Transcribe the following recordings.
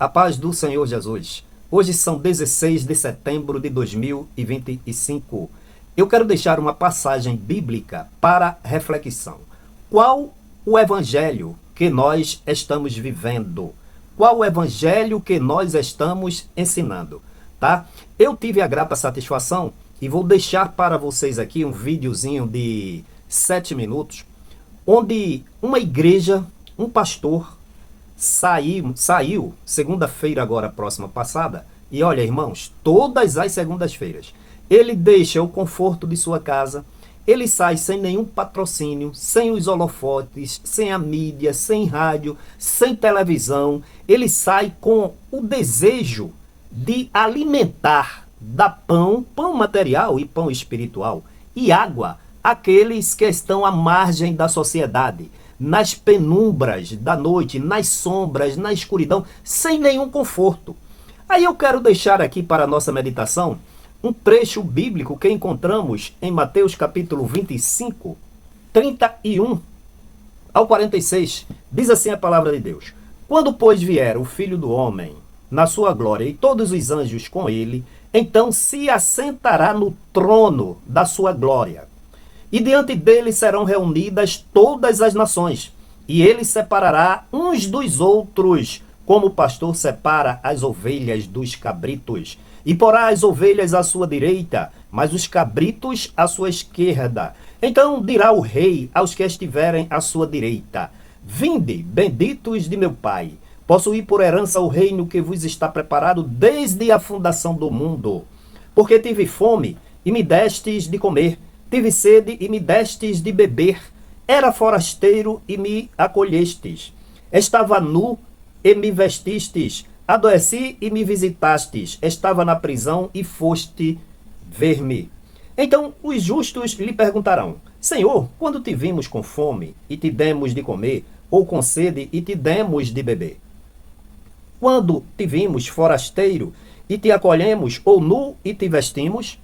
A paz do Senhor Jesus. Hoje são 16 de setembro de 2025. Eu quero deixar uma passagem bíblica para reflexão. Qual o evangelho que nós estamos vivendo? Qual o evangelho que nós estamos ensinando? Tá? Eu tive a grata satisfação e vou deixar para vocês aqui um videozinho de 7 minutos, onde uma igreja, um pastor, saiu segunda-feira agora próxima passada, e olha, irmãos, todas as segundas-feiras, ele deixa o conforto de sua casa, ele sai sem nenhum patrocínio, sem os holofotes, sem a mídia, sem rádio, sem televisão, ele sai com o desejo de alimentar, dar pão material e pão espiritual, e água, aqueles que estão à margem da sociedade, nas penumbras da noite, nas sombras, na escuridão, sem nenhum conforto. Aí eu quero deixar aqui para a nossa meditação um trecho bíblico que encontramos em Mateus capítulo 25, 31 ao 46. Diz assim a palavra de Deus: Quando, pois, vier o Filho do Homem na sua glória e todos os anjos com ele, então se assentará no trono da sua glória. E diante dele serão reunidas todas as nações, e ele separará uns dos outros, como o pastor separa as ovelhas dos cabritos. E porá as ovelhas à sua direita, mas os cabritos à sua esquerda. Então dirá o rei aos que estiverem à sua direita: Vinde, benditos de meu Pai, possuí por herança o reino que vos está preparado desde a fundação do mundo. Porque tive fome, e me destes de comer, tive sede e me destes de beber, era forasteiro e me acolhestes, estava nu e me vestistes, adoeci e me visitastes, estava na prisão e foste ver-me. Então os justos lhe perguntarão: Senhor, quando te vimos com fome e te demos de comer, ou com sede e te demos de beber? Quando te vimos forasteiro e te acolhemos, ou nu e te vestimos?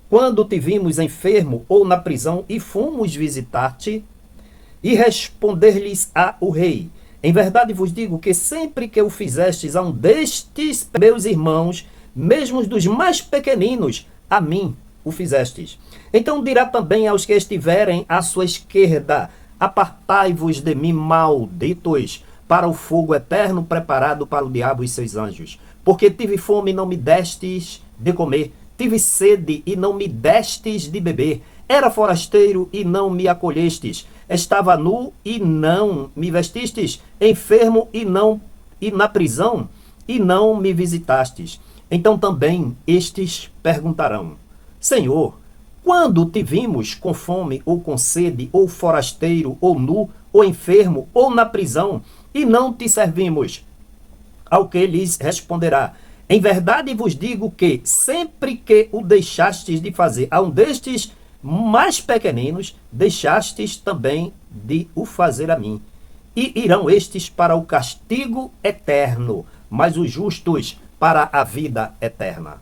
Quando te vimos enfermo ou na prisão e fomos visitar-te? E responder-lhes-á o rei: Em verdade vos digo que sempre que o fizestes a um destes meus irmãos, mesmo dos mais pequeninos, a mim o fizestes. Então dirá também aos que estiverem à sua esquerda: Apartai-vos de mim, malditos, para o fogo eterno preparado para o diabo e seus anjos. Porque tive fome e não me destes de comer, tive sede e não me destes de beber, era forasteiro e não me acolhestes, estava nu e não me vestistes, enfermo e na prisão e não me visitastes. Então também estes perguntarão: Senhor, quando te vimos com fome ou com sede, ou forasteiro, ou nu, ou enfermo, ou na prisão, e não te servimos? Ao que lhes responderá: Em verdade vos digo que, sempre que o deixastes de fazer a um destes mais pequeninos, deixastes também de o fazer a mim. E irão estes para o castigo eterno, mas os justos para a vida eterna.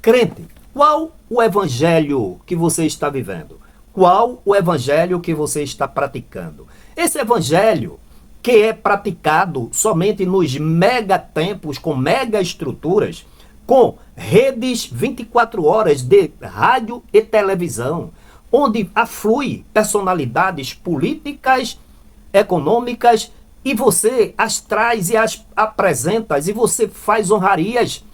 Crente, qual o evangelho que você está vivendo? Qual o evangelho que você está praticando? Esse evangelho que é praticado somente nos megatemplos, com mega estruturas, com redes 24 horas de rádio e televisão, onde aflui personalidades políticas, econômicas, e você as traz e as apresenta, e você faz honrarias.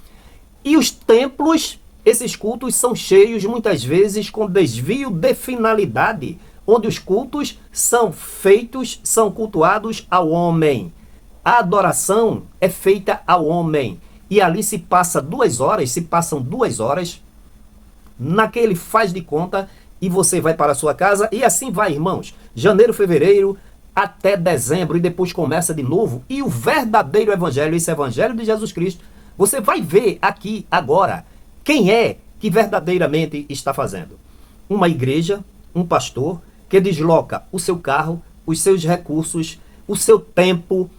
E os templos, esses cultos são cheios muitas vezes com desvio de finalidade, onde os cultos são feitos, são cultuados ao homem. A adoração é feita ao homem. E ali se passam 2 horas, naquele faz de conta, e você vai para a sua casa, e assim vai, irmãos. Janeiro, fevereiro, até dezembro, e depois começa de novo. E o verdadeiro evangelho, esse evangelho de Jesus Cristo, você vai ver aqui agora quem é que verdadeiramente está fazendo. Uma igreja, um pastor, que desloca o seu carro, os seus recursos, o seu tempo,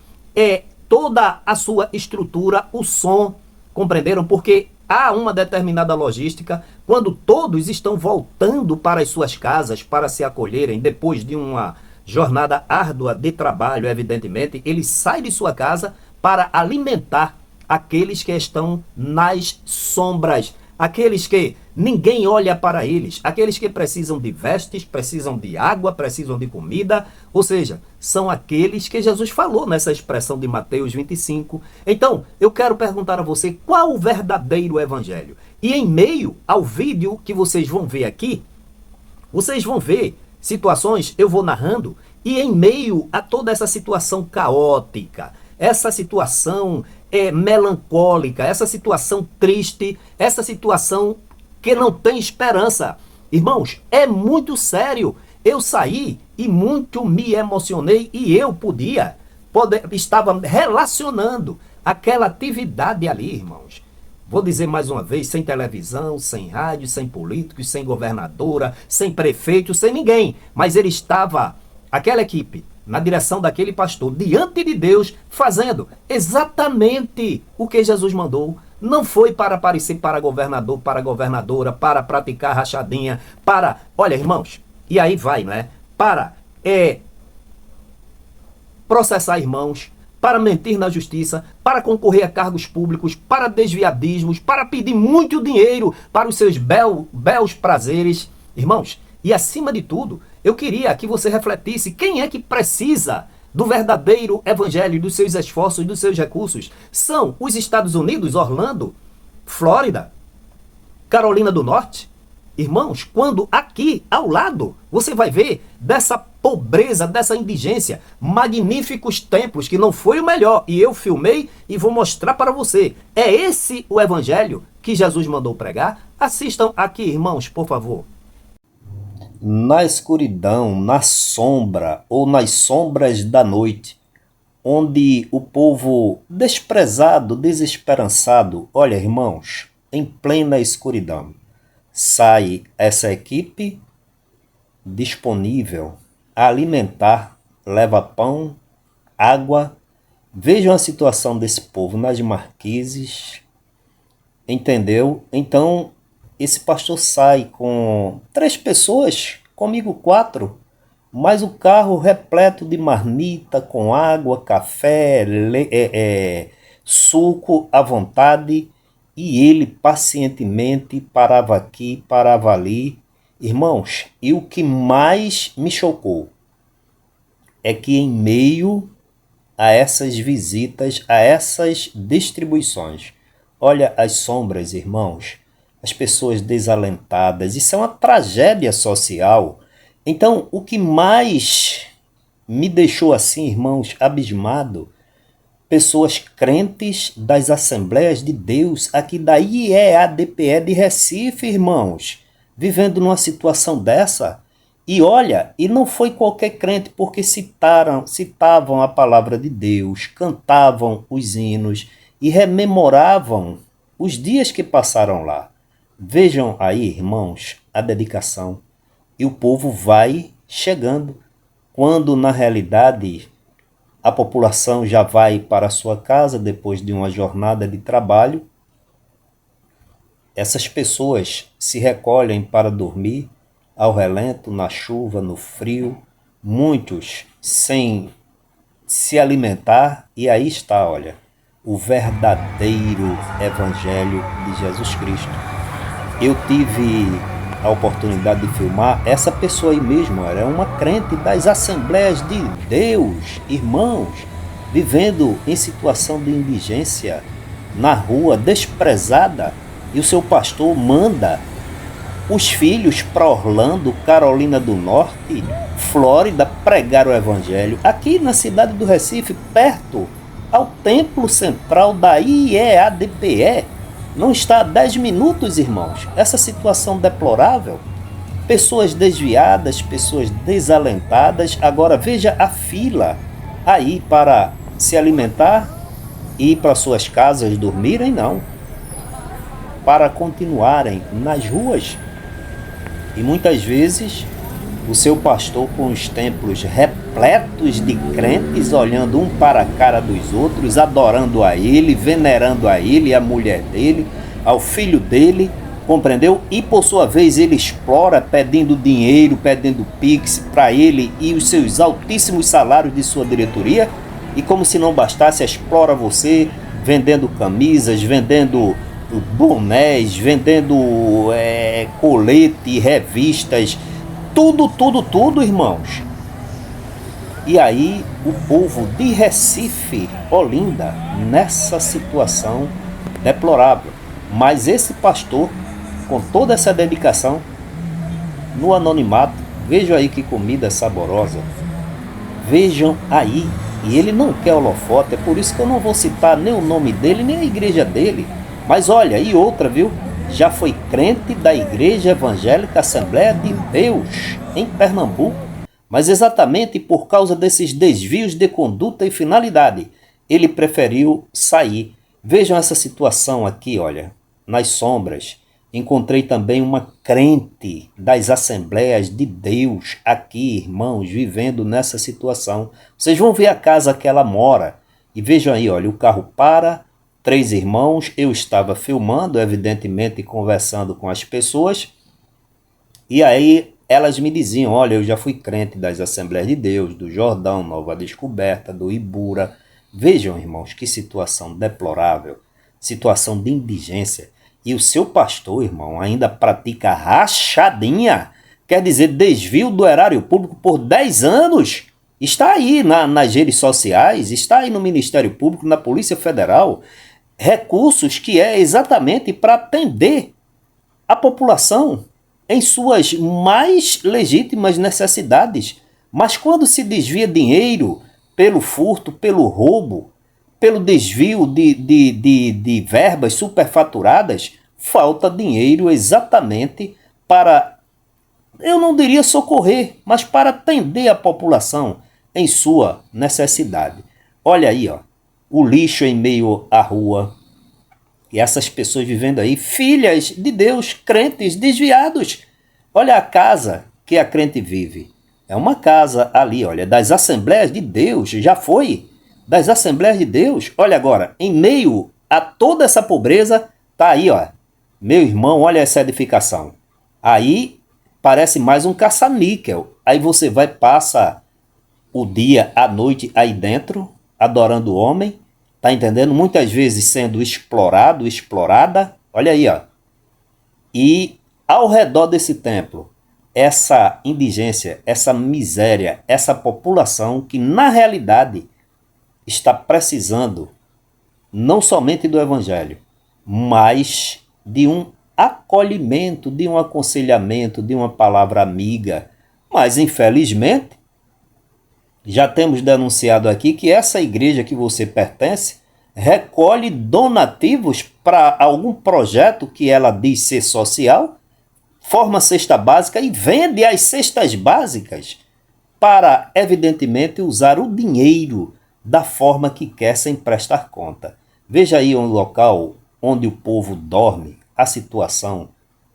toda a sua estrutura, o som, compreenderam? Porque há uma determinada logística, quando todos estão voltando para as suas casas para se acolherem, depois de uma jornada árdua de trabalho, evidentemente, ele sai de sua casa para alimentar aqueles que estão nas sombras, aqueles que ninguém olha para eles, aqueles que precisam de vestes, precisam de água, precisam de comida, ou seja, são aqueles que Jesus falou nessa expressão de Mateus 25. Então, eu quero perguntar a você qual o verdadeiro evangelho. E em meio ao vídeo que vocês vão ver aqui, vocês vão ver situações, eu vou narrando, e em meio a toda essa situação caótica, essa situação melancólica, essa situação triste, essa situação que não tem esperança. Irmãos, é muito sério. Eu saí e muito me emocionei e eu estava relacionando aquela atividade ali, irmãos. Vou dizer mais uma vez, sem televisão, sem rádio, sem políticos, sem governadora, sem prefeito, sem ninguém. Mas ele estava, aquela equipe, na direção daquele pastor, diante de Deus, fazendo exatamente o que Jesus mandou. Não foi para aparecer para governador, para governadora, para praticar rachadinha, para... Olha, irmãos, e aí vai, né? Para processar irmãos, para mentir na justiça, para concorrer a cargos públicos, para desviadismos, para pedir muito dinheiro para os seus belos prazeres. Irmãos, e acima de tudo, eu queria que você refletisse quem é que precisa do verdadeiro evangelho, dos seus esforços, dos seus recursos. São os Estados Unidos, Orlando, Flórida, Carolina do Norte. Irmãos, quando aqui ao lado você vai ver dessa pobreza, dessa indigência, magníficos templos, que não foi o melhor, e eu filmei e vou mostrar para você. É esse o evangelho que Jesus mandou pregar? Assistam aqui, irmãos, por favor. Na escuridão, na sombra ou nas sombras da noite, onde o povo desprezado, desesperançado, olha, irmãos, em plena escuridão, sai essa equipe disponível a alimentar, leva pão, água. Vejam a situação desse povo nas marquises, entendeu? Então, esse pastor sai com 3 pessoas, comigo 4, mais o carro repleto de marmita, com água, café, suco à vontade, e ele pacientemente parava aqui, parava ali. Irmãos, e o que mais me chocou é que em meio a essas visitas, a essas distribuições, olha as sombras, irmãos, as pessoas desalentadas, isso é uma tragédia social. Então, o que mais me deixou assim, irmãos, abismado, pessoas crentes das Assembleias de Deus, aqui da IEADPE de Recife, irmãos, vivendo numa situação dessa. E olha, e não foi qualquer crente, porque citavam a palavra de Deus, cantavam os hinos e rememoravam os dias que passaram lá. Vejam aí, irmãos, a dedicação. E o povo vai chegando, quando na realidade a população já vai para a sua casa depois de uma jornada de trabalho. Essas pessoas se recolhem para dormir ao relento, na chuva, no frio, muitos sem se alimentar, e aí está, olha, o verdadeiro evangelho de Jesus Cristo. Eu tive a oportunidade de filmar essa pessoa aí mesmo, era uma crente das Assembleias de Deus, irmãos, vivendo em situação de indigência, na rua, desprezada, e o seu pastor manda os filhos para Orlando, Carolina do Norte, Flórida, pregar o evangelho, aqui na cidade do Recife, perto ao templo central da IEADPE. Não está a 10 minutos, irmãos. Essa situação deplorável, pessoas desviadas, pessoas desalentadas. Agora veja a fila aí para se alimentar e ir para suas casas dormirem, não. Para continuarem nas ruas. E muitas vezes o seu pastor com os templos repletos de crentes, olhando um para a cara dos outros, adorando a ele, venerando a ele, a mulher dele, ao filho dele, compreendeu? E por sua vez ele explora pedindo dinheiro, pedindo pix para ele e os seus altíssimos salários de sua diretoria. e como se não bastasse, explora você vendendo camisas, vendendo bonés, vendendo colete, revistas, tudo, irmãos. E aí o povo de Recife, Olinda, nessa situação deplorável. Mas esse pastor, com toda essa dedicação, no anonimato, vejam aí que comida saborosa. Vejam aí. E ele não quer holofote, é por isso que eu não vou citar nem o nome dele, nem a igreja dele. Mas olha, e outra, viu? Já foi crente da Igreja Evangélica Assembleia de Deus, em Pernambuco. Mas exatamente por causa desses desvios de conduta e finalidade, ele preferiu sair. Vejam essa situação aqui, olha, nas sombras. Encontrei também uma crente das Assembleias de Deus aqui, irmãos, vivendo nessa situação. Vocês vão ver a casa que ela mora. E vejam aí, olha, o carro para, 3 irmãos, eu estava filmando, evidentemente conversando com as pessoas. E aí elas me diziam, olha, eu já fui crente das Assembleias de Deus, do Jordão, Nova Descoberta, do Ibura. Vejam, irmãos, que situação deplorável, situação de indigência. E o seu pastor, irmão, ainda pratica rachadinha, quer dizer, desvio do erário público por 10 anos. Está aí nas redes sociais, está aí no Ministério Público, na Polícia Federal, recursos que é exatamente para atender a população em suas mais legítimas necessidades. Mas quando se desvia dinheiro pelo furto, pelo roubo, pelo desvio de verbas superfaturadas, falta dinheiro exatamente para, eu não diria socorrer, mas para atender a população em sua necessidade. Olha aí, ó, o lixo em meio à rua, e essas pessoas vivendo aí, filhas de Deus, crentes desviados. Olha a casa que a crente vive. É uma casa ali, olha, das Assembleias de Deus, já foi das Assembleias de Deus. Olha agora, em meio a toda essa pobreza, tá aí, ó, meu irmão, olha essa edificação. Aí parece mais um caça-níquel. Aí você vai, passa o dia, a noite aí dentro, adorando o homem, tá entendendo? Muitas vezes sendo explorado, explorada. Olha aí, ó. E ao redor desse templo, essa indigência, essa miséria, essa população que na realidade está precisando não somente do evangelho, mas de um acolhimento, de um aconselhamento, de uma palavra amiga. Mas infelizmente, já temos denunciado aqui que essa igreja que você pertence recolhe donativos para algum projeto que ela diz ser social, forma cesta básica e vende as cestas básicas para, evidentemente, usar o dinheiro da forma que quer sem prestar conta. Veja aí um local onde o povo dorme. A situação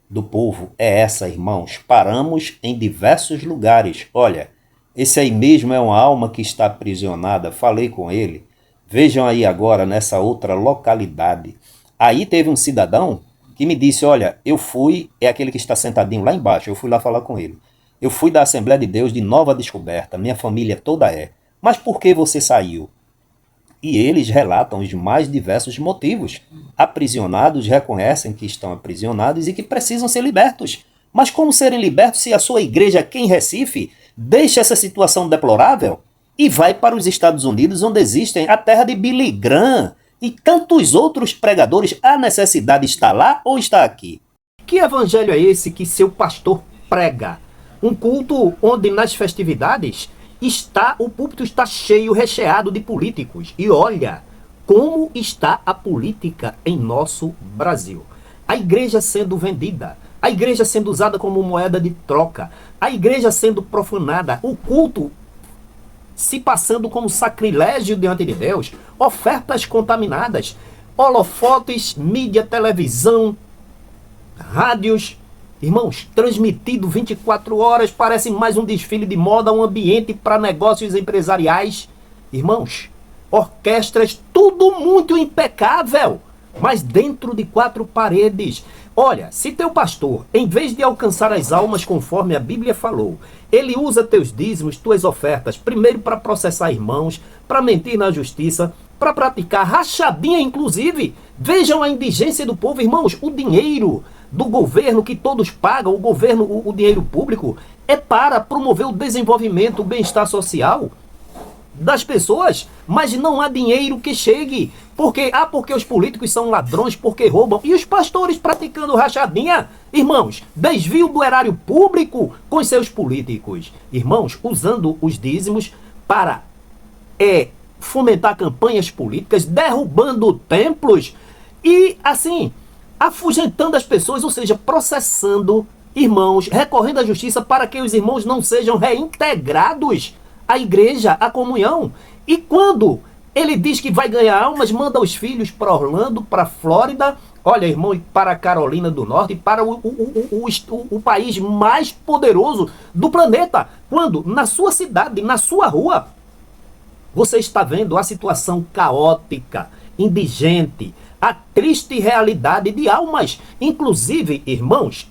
do povo é essa, irmãos. Paramos em diversos lugares. Olha, esse aí mesmo é uma alma que está aprisionada. Falei com ele. Vejam aí agora nessa outra localidade. Aí teve um cidadão que me disse, olha, eu fui, é aquele que está sentadinho lá embaixo, eu fui lá falar com ele. Eu fui da Assembleia de Deus de Nova Descoberta, minha família toda é. Mas por que você saiu? E eles relatam os mais diversos motivos. Aprisionados reconhecem que estão aprisionados e que precisam ser libertos. Mas como serem libertos se a sua igreja aqui em Recife deixa essa situação deplorável e vai para os Estados Unidos, onde existem a terra de Billy Graham e tantos outros pregadores? A necessidade está lá ou está aqui? Que evangelho é esse que seu pastor prega? Um culto onde nas festividades o púlpito está cheio, recheado de políticos. E olha como está a política em nosso Brasil. A igreja sendo vendida, a igreja sendo usada como moeda de troca, a igreja sendo profanada, o culto se passando como sacrilégio diante de Deus, ofertas contaminadas, holofotes, mídia, televisão, rádios, irmãos, transmitido 24 horas, parece mais um desfile de moda, um ambiente para negócios empresariais. Irmãos, orquestras, tudo muito impecável. mas dentro de quatro paredes. Olha, se teu pastor, em vez de alcançar as almas conforme a Bíblia falou, ele usa teus dízimos, tuas ofertas, primeiro para processar irmãos, para mentir na justiça, para praticar rachadinha, inclusive. Vejam a indigência do povo, irmãos. O dinheiro do governo que todos pagam, o governo, o dinheiro público, é para promover o desenvolvimento, o bem-estar social das pessoas, mas não há dinheiro que chegue. Porque os políticos são ladrões, porque roubam. E os pastores praticando rachadinha, irmãos, desvio do erário público com seus políticos. Irmãos, usando os dízimos para fomentar campanhas políticas, derrubando templos e, assim, afugentando as pessoas, ou seja, processando irmãos, recorrendo à justiça para que os irmãos não sejam reintegrados à igreja, à comunhão. E quando ele diz que vai ganhar almas, manda os filhos para Orlando, para Flórida, olha, irmão, para a Carolina do Norte, para o país mais poderoso do planeta. Quando na sua cidade, na sua rua, você está vendo a situação caótica, indigente, a triste realidade de almas. Inclusive, irmãos,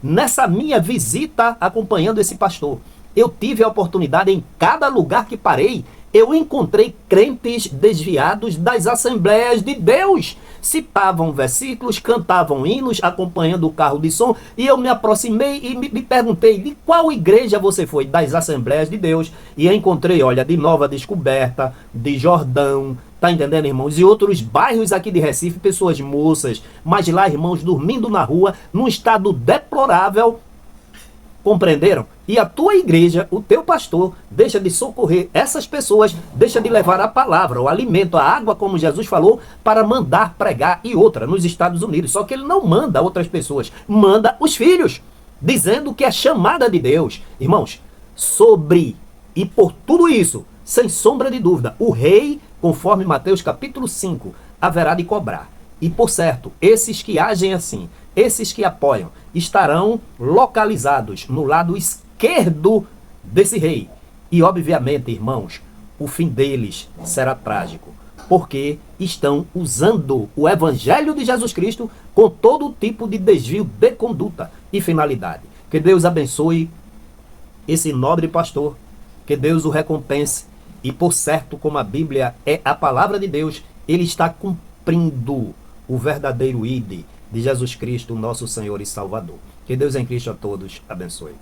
nessa minha visita acompanhando esse pastor, eu tive a oportunidade, em cada lugar que parei, eu encontrei crentes desviados das Assembleias de Deus. Citavam versículos, cantavam hinos, acompanhando o carro de som, e eu me aproximei e me perguntei, de qual igreja você foi? Das Assembleias de Deus. E eu encontrei, olha, de Nova Descoberta, de Jordão, tá entendendo, irmãos? E outros bairros aqui de Recife, pessoas moças, mas lá, irmãos, dormindo na rua, num estado deplorável. Compreenderam? E a tua igreja, o teu pastor, deixa de socorrer essas pessoas, deixa de levar a palavra, o alimento, a água, como Jesus falou, para mandar pregar. E outra, nos Estados Unidos. Só que ele não manda outras pessoas, manda os filhos, dizendo que é chamada de Deus. Irmãos, sobre e por tudo isso, sem sombra de dúvida, o rei, conforme Mateus capítulo 5, haverá de cobrar. E por certo, esses que agem assim, esses que apoiam, estarão localizados no lado esquerdo desse rei. E obviamente, irmãos, o fim deles será trágico, porque estão usando o evangelho de Jesus Cristo com todo tipo de desvio de conduta e finalidade. Que Deus abençoe esse nobre pastor, que Deus o recompense. E por certo, como a Bíblia é a palavra de Deus, ele está cumprindo o verdadeiro ID de Jesus Cristo, nosso Senhor e Salvador. Que Deus em Cristo a todos abençoe.